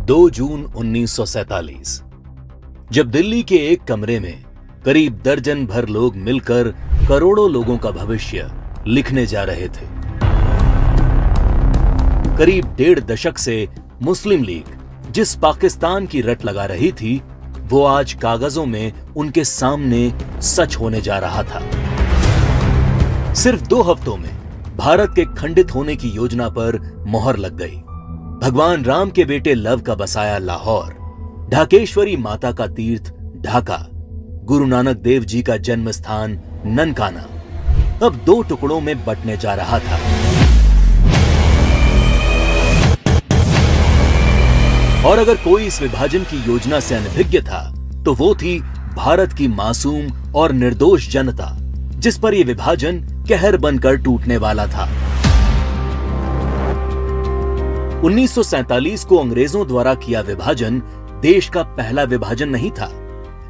2 जून 1947 जब दिल्ली के एक कमरे में करीब दर्जन भर लोग मिलकर करोड़ों लोगों का भविष्य लिखने जा रहे थे। करीब 1.5 दशक से मुस्लिम लीग जिस पाकिस्तान की रट लगा रही थी, वो आज कागजों में उनके सामने सच होने जा रहा था। सिर्फ 2 हफ्तों में भारत के खंडित होने की योजना पर मोहर लग गई। भगवान राम के बेटे लव का बसाया लाहौर, ढाकेश्वरी माता का तीर्थ ढाका, गुरु नानक देव जी का जन्म स्थान ननकाना अब 2 टुकड़ों में बंटने जा रहा था। और अगर कोई इस विभाजन की योजना से अनभिज्ञ था तो वो थी भारत की मासूम और निर्दोष जनता, जिस पर यह विभाजन कहर बनकर टूटने वाला था। 1947 को अंग्रेजों द्वारा किया विभाजन देश का पहला विभाजन नहीं था।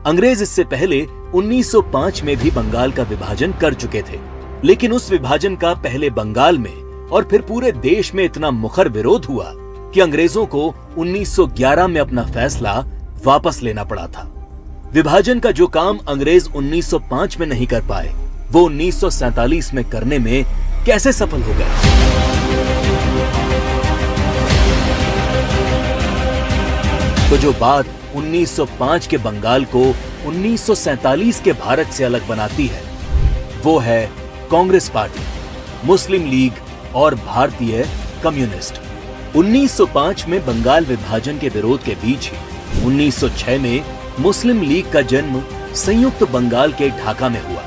अंग्रेज इससे पहले 1905 में भी बंगाल का विभाजन कर चुके थे, लेकिन उस विभाजन का पहले बंगाल में और फिर पूरे देश में इतना मुखर विरोध हुआ कि अंग्रेजों को 1911 में अपना फैसला वापस लेना पड़ा था। विभाजन का जो काम अंग्रेज 1905 में नहीं कर पाए, वो 1947 में करने में कैसे सफल हो गए? तो जो बात 1905 के बंगाल को 1947 के भारत से अलग बनाती है, वो है कांग्रेस पार्टी, मुस्लिम लीग और भारतीय कम्युनिस्ट। 1905 में बंगाल विभाजन के विरोध के बीच ही 1906 में मुस्लिम लीग का जन्म संयुक्त बंगाल के ढाका में हुआ।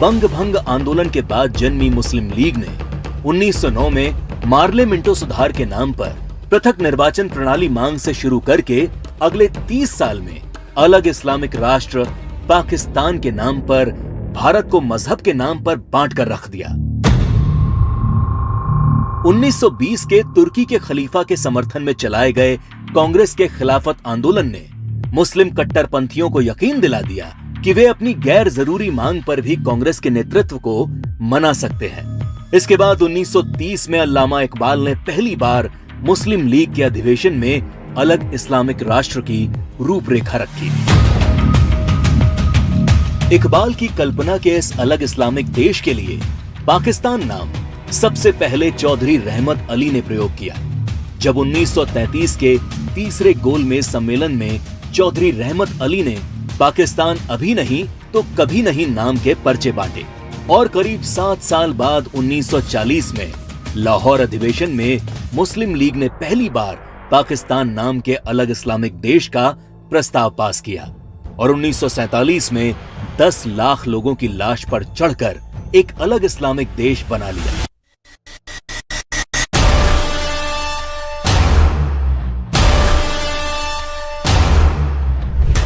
बंग भंग आंदोलन के बाद जन्मी मुस्लिम लीग ने 1909 में मार्ले मिंटो सुधार के नाम पर पृथक निर्वाचन प्रणाली मांग से शुरू करके अगले 30 साल में अलग इस्लामिक राष्ट्र पाकिस्तान के नाम पर भारत को मजहब के नाम पर बांट कर रख दिया। 1920 के तुर्की के खलीफा के समर्थन में चलाए गए कांग्रेस के खिलाफत आंदोलन ने मुस्लिम कट्टरपंथियों को यकीन दिला दिया कि वे अपनी गैर जरूरी मांग पर भी कांग्रेस के नेतृत्व को मना सकते हैं। इसके बाद 1930 में अल्लामा इकबाल ने पहली बार मुस्लिम लीग के अधिवेशन में अलग इस्लामिक राष्ट्र की रूपरेखा रखी। इकबाल की कल्पना के इस अलग इस्लामिक देश के लिए पाकिस्तान नाम सबसे पहले चौधरी रहमत अली ने प्रयोग किया। जब 1933 के तीसरे गोलमेज सम्मेलन में चौधरी रहमत अली ने पाकिस्तान अभी नहीं तो कभी नहीं नाम के पर्चे बांटे और करीब 7 साल बाद 1940 में लाहौर अधिवेशन में मुस्लिम लीग ने पहली बार पाकिस्तान नाम के अलग इस्लामिक देश का प्रस्ताव पास किया और 1947 में 10 लाख लोगों की लाश पर चढ़कर एक अलग इस्लामिक देश बना लिया।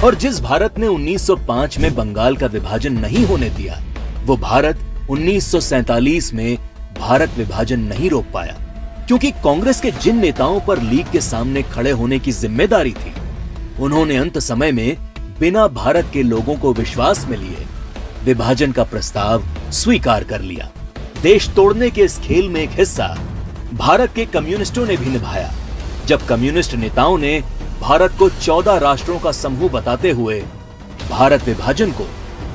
और जिस भारत ने 1905 में बंगाल का विभाजन नहीं होने दिया, वो भारत 1947 में भारत विभाजन नहीं रोक पाया, क्योंकि कांग्रेस के जिन नेताओं पर लीग के सामने खड़े होने की जिम्मेदारी थी, उन्होंने अंत समय में बिना भारत के लोगों को विश्वास में लिए विभाजन का प्रस्ताव स्वीकार कर लिया। देश तोड़ने के इस खेल में एक हिस्सा भारत के कम्युनिस्टों ने भी निभाया, जब कम्युनिस्ट नेताओं ने भारत को 14 राष्ट्रों का समूह बताते हुए भारत विभाजन को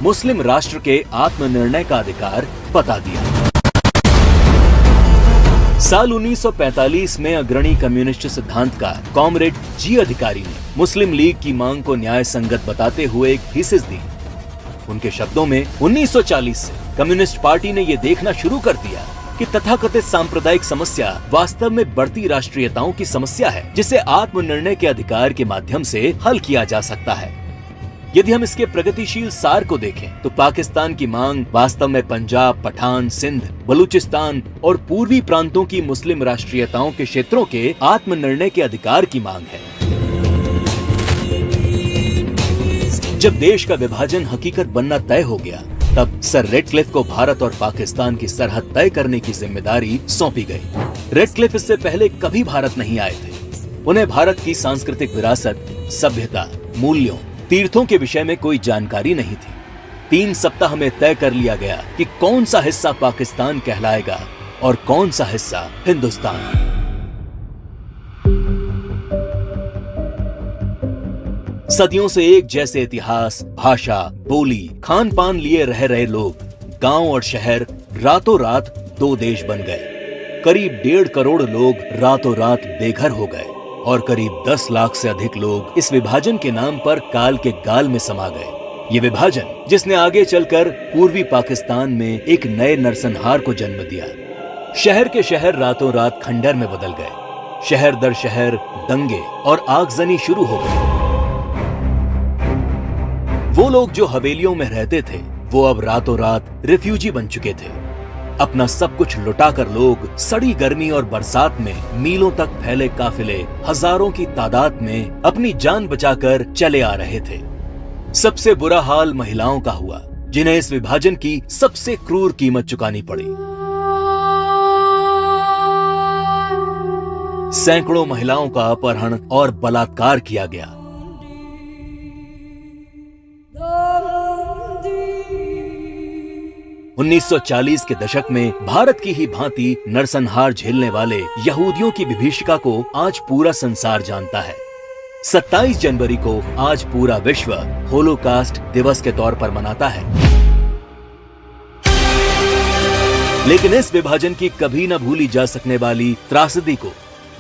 मुस्लिम राष्ट्र के आत्मनिर्णय का अधिकार बता दिया। साल 1945 में अग्रणी कम्युनिस्ट सिद्धांतकार कॉमरेड जी अधिकारी ने मुस्लिम लीग की मांग को न्याय संगत बताते हुए एक थीसिस दी। उनके शब्दों में 1940 से कम्युनिस्ट पार्टी ने यह देखना शुरू कर दिया कि तथाकथित सांप्रदायिक समस्या वास्तव में बढ़ती राष्ट्रीयताओं की समस्या है, जिसे आत्मनिर्णय के अधिकार के माध्यम से हल किया जा सकता है। यदि हम इसके प्रगतिशील सार को देखें तो पाकिस्तान की मांग वास्तव में पंजाब, पठान, सिंध, बलूचिस्तान और पूर्वी प्रांतों की मुस्लिम राष्ट्रीयताओं के क्षेत्रों के आत्मनिर्णय के अधिकार की मांग है। जब देश का विभाजन हकीकत बनना तय हो गया, तब सर रेडक्लिफ को भारत और पाकिस्तान की सरहद तय करने की जिम्मेदारी सौंपी गई। रेडक्लिफ इससे पहले कभी भारत नहीं आए थे। उन्हें भारत की सांस्कृतिक विरासत, सभ्यता, मूल्यों, तीर्थों के विषय में कोई जानकारी नहीं थी। 3 सप्ताह में तय कर लिया गया कि कौन सा हिस्सा पाकिस्तान कहलाएगा और कौन सा हिस्सा हिंदुस्तान। सदियों से एक जैसे इतिहास, भाषा, बोली, खान पान लिए रह रहे लोग, गांव और शहर रातों रात दो देश बन गए। करीब 1.5 करोड़ लोग रातों रात बेघर हो गए और करीब 10 लाख से अधिक लोग इस विभाजन के नाम पर काल के गाल में समा गए। ये विभाजन जिसने आगे चलकर पूर्वी पाकिस्तान में एक नए नरसंहार को जन्म दिया। शहर के शहर रातों रात खंडर में बदल गए। शहर दर शहर दंगे और आगजनी शुरू हो गई। वो लोग जो हवेलियों में रहते थे वो अब रातों रात रिफ्यूजी बन चुके थे। अपना सब कुछ लुटाकर लोग सड़ी गर्मी और बरसात में मीलों तक फैले काफिले हजारों की तादाद में अपनी जान बचाकर चले आ रहे थे। सबसे बुरा हाल महिलाओं का हुआ, जिन्हें इस विभाजन की सबसे क्रूर कीमत चुकानी पड़ी। सैकड़ों महिलाओं का अपहरण और बलात्कार किया गया। उन्नीस 1940 के दशक में भारत की ही भांति नरसंहार झेलने वाले यहूदियों की विभीषिका को आज पूरा संसार जानता है। 27 जनवरी को आज पूरा विश्व होलोकास्ट दिवस के तौर पर मनाता है। लेकिन इस विभाजन की कभी न भूली जा सकने वाली त्रासदी को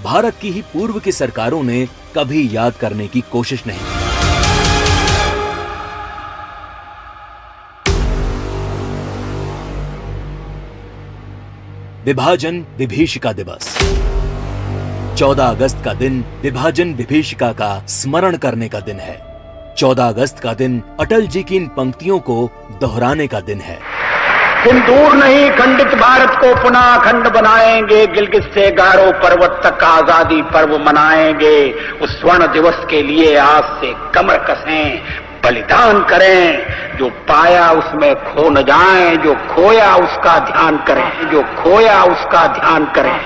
भारत की ही पूर्व की सरकारों ने कभी याद करने की कोशिश नहीं की। विभाजन विभीषिका दिवस 14 अगस्त का दिन विभाजन विभीषिका का स्मरण करने का दिन है। 14 अगस्त का दिन अटल जी की इन पंक्तियों को दोहराने का दिन है। सिंदूर नहीं खंडित भारत को पुनः अखंड बनाएंगे, गिलगित से गारो पर्वत तक आजादी पर्व मनाएंगे। उस स्वर्ण दिवस के लिए आज से कमर कसें, बलिदान करें। जो पाया उसमें खो न जाएं, जो खोया उसका ध्यान करें, जो खोया उसका ध्यान करें।